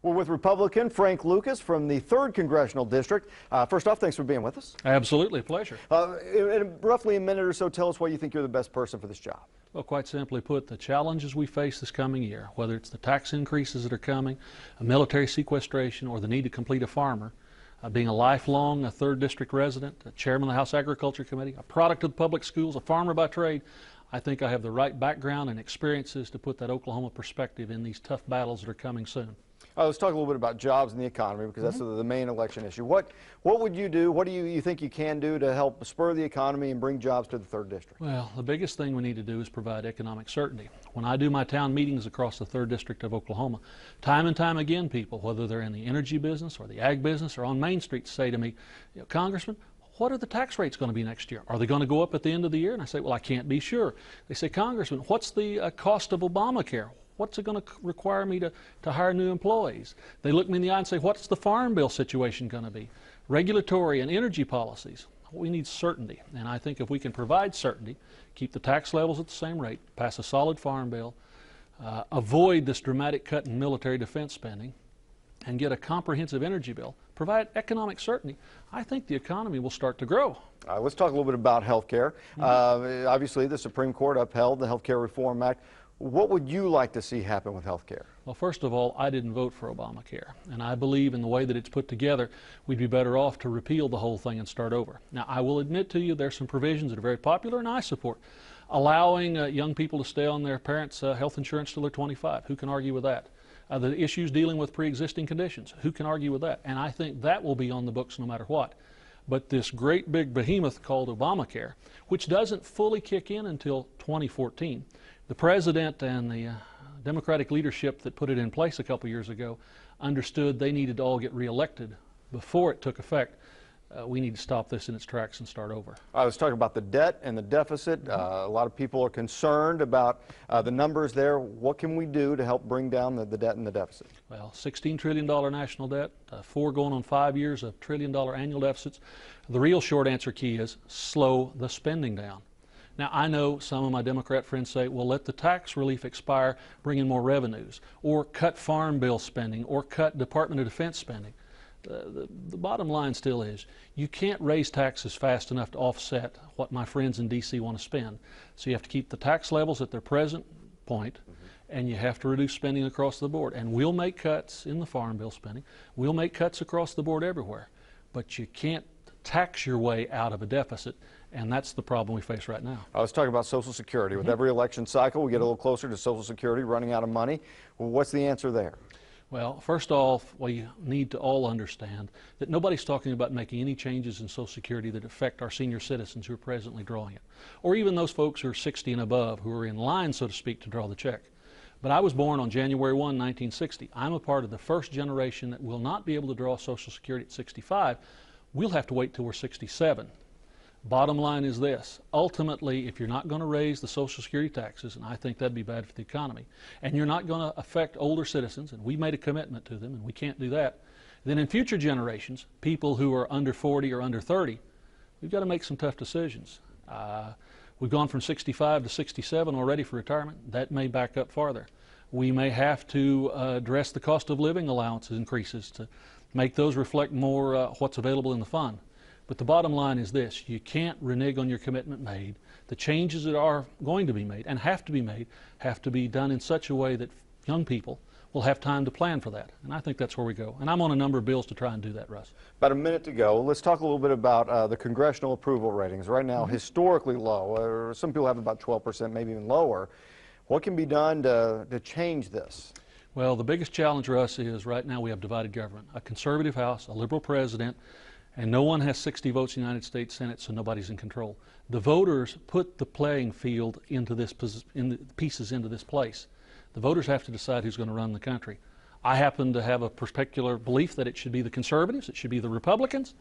We're with Republican Frank Lucas from the 3rd Congressional District. First off, thanks for being with us. Absolutely, a pleasure. In roughly a minute or so, tell us why you think you're the best person for this job. Well, quite simply put, the challenges we face this coming year, whether it's the tax increases that are coming, a military sequestration, or the need to complete a farmer, being a lifelong 3rd District resident, a chairman of the House Agriculture Committee, a product of the public schools, a farmer by trade, I think I have the right background and experiences to put that Oklahoma perspective in these tough battles that are coming soon. Let's talk a little bit about jobs and the economy, because that's the main election issue. What would you do? What do you think you can do to help spur the economy and bring jobs to the 3rd District? Well, the biggest thing we need to do is provide economic certainty. When I do my town meetings across the 3rd District of Oklahoma, time and time again, people, whether they're in the energy business or the ag business or on Main Street, say to me, Congressman, what are the tax rates going to be next year? Are they going to go up at the end of the year? And I say, well, I can't be sure. They say, Congressman, what's the cost of Obamacare? What's it going to require me to hire new employees? They look me in the eye and say, what's the farm bill situation going to be? Regulatory and energy policies. We need certainty. And I think if we can provide certainty, keep the tax levels at the same rate, pass a solid farm bill, avoid this dramatic cut in military defense spending, and get a comprehensive energy bill, provide economic certainty, I think the economy will start to grow. Let's talk a little bit about health care. Obviously, the Supreme Court upheld the Health Care Reform Act. What would you like to see happen with health care? Well, first of all, I didn't vote for Obamacare, and I believe in the way that it's put together, we'd be better off to repeal the whole thing and start over. Now, I will admit to you there's some provisions that are very popular and I support. Allowing young people to stay on their parents' health insurance till they're 25. Who can argue with that? The issues dealing with pre-existing conditions. Who can argue with that? And I think that will be on the books no matter what. But this great big behemoth called Obamacare, which doesn't fully kick in until 2014, the President and the Democratic leadership that put it in place a couple years ago understood they needed to all get reelected before it took effect. We need to stop this in its tracks and start over. I was talking about the debt and the deficit. A lot of people are concerned about the numbers there. What can we do to help bring down the debt and the deficit? Well, $16 trillion national debt, 4 going on 5 years of $1 trillion annual deficits. The real short answer key is slow the spending down. Now, I know some of my Democrat friends say, well, let the tax relief expire, bring in more revenues, or cut farm bill spending, or cut Department of Defense spending. The bottom line still is you can't raise taxes fast enough to offset what my friends in D.C. want to spend. So you have to keep the tax levels at their present point, and you have to reduce spending across the board. And we'll make cuts in the farm bill spending. We'll make cuts across the board everywhere. But you can't tax your way out of a deficit, and that's the problem we face right now. I was talking about Social Security. With every election cycle, we get a little closer to Social Security running out of money. Well, what's the answer there? Well, first off, we need to all understand that nobody's talking about making any changes in Social Security that affect our senior citizens who are presently drawing it, or even those folks who are 60 and above who are in line, so to speak, to draw the check. But I was born on January 1, 1960. I'm a part of the first generation that will not be able to draw Social Security at 65. We'll have to wait till we're 67. Bottom line is this. Ultimately, if you're not going to raise the Social Security taxes, and I think that'd be bad for the economy, and you're not going to affect older citizens, and we made a commitment to them, and we can't do that, then in future generations, people who are under 40 or under 30, we've got to make some tough decisions. We've gone from 65 to 67 already for retirement. That may back up farther. We may have to address the cost of living allowances increases to make those reflect more what's available in the fund. But the bottom line is this, you can't renege on your commitment made. The changes that are going to be made and have to be done in such a way that young people will have time to plan for that. And I think that's where we go. And I'm on a number of bills to try and do that, Russ. About a minute to go. Let's talk a little bit about the congressional approval ratings. Right now, historically low. Some people have about 12%, maybe even lower. What can be done to change this? Well, the biggest challenge for us is right now we have divided government. A conservative House, a liberal president, and no one has 60 votes in the United States Senate, so nobody's in control. The voters put the playing field into this pieces into this place. The voters have to decide who's going to run the country. I happen to have a particular belief that it should be the conservatives, it should be the Republicans,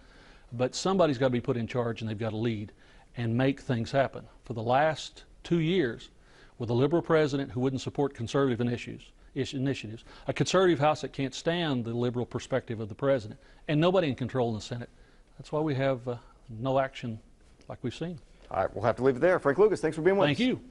but somebody's got to be put in charge and they've got to lead and make things happen. For the last 2 years, with a liberal president who wouldn't support conservative initiatives, a conservative House that can't stand the liberal perspective of the president, and nobody in control in the Senate. That's why we have no action like we've seen. All right, we'll have to leave it there. Frank Lucas, thanks for being with us. Thank you.